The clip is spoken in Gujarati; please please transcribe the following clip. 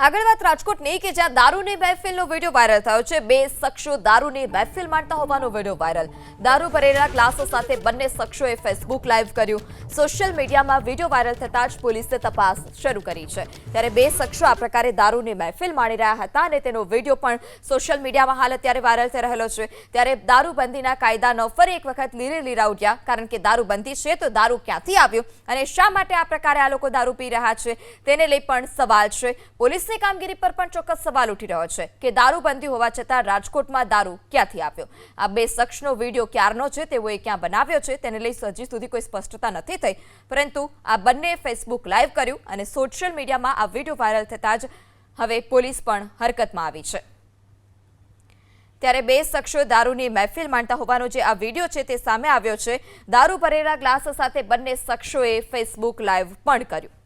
આગળ વાત રાજકોટની કે જ્યાં દારૂની મહેફિલનો વિડીયો વાયરલ થયો છે। બે શખ્સો દારૂની મહેફિલ માણતા હોવાનો વિડીયો વાયરલ। દારૂ ભરેલા ગ્લાસો સાથે બંને શખ્સોએ ફેસબુક લાઈવ કર્યું। સોશિયલ મીડિયામાં વિડીયો વાયરલ થતાં જ પોલીસે તપાસ શરૂ કરી છે। ત્યારે બે શખ્સો આ પ્રકારે દારૂની મહેફિલ માણી રહ્યા હતા અને તેનો વિડીયો પણ સોશિયલ મીડિયામાં હાલ અત્યારે વાયરલ થઈ રહેલો છે। ત્યારે દારૂબંધીના કાયદાનો ફરી એક વખત લીરા ઉડ્યા, કારણ કે દારૂબંધી છે તો દારૂ ક્યાંથી આવ્યો અને શા માટે આ પ્રકારે આ લોકો દારૂ પી રહ્યા છે તેને લઈ પણ સવાલ છે। પોલીસની કામગીરી પર પણ ચોક્કસ સવાલ ઉઠી રહ્યો છે કે દારૂબંધી હોવા છતાં રાજકોટમાં દારૂ ક્યાંથી આવ્યો। આ બે શખ્સનો વિડીયો ક્યારનો છે, તેઓએ ક્યાં બનાવ્યો છે તેને લઈ હજી સુધી કોઈ સ્પષ્ટતા નથી થઈ, પરંતુ આ બંને ફેસબુક લાઈવ કર્યું અને સોશિયલ મીડિયામાં આ વિડીયો વાયરલ થતાં જ હવે પોલીસ પણ હરકતમાં આવી છે। ત્યારે બે શખ્સો દારૂની મહેફિલ માણતા હોવાનો જે આ વિડીયો છે તે સામે આવ્યો છે। દારૂ ભરેલા ગ્લાસ સાથે બંને શખ્સોએ ફેસબુક લાઈવ પણ કર્યું।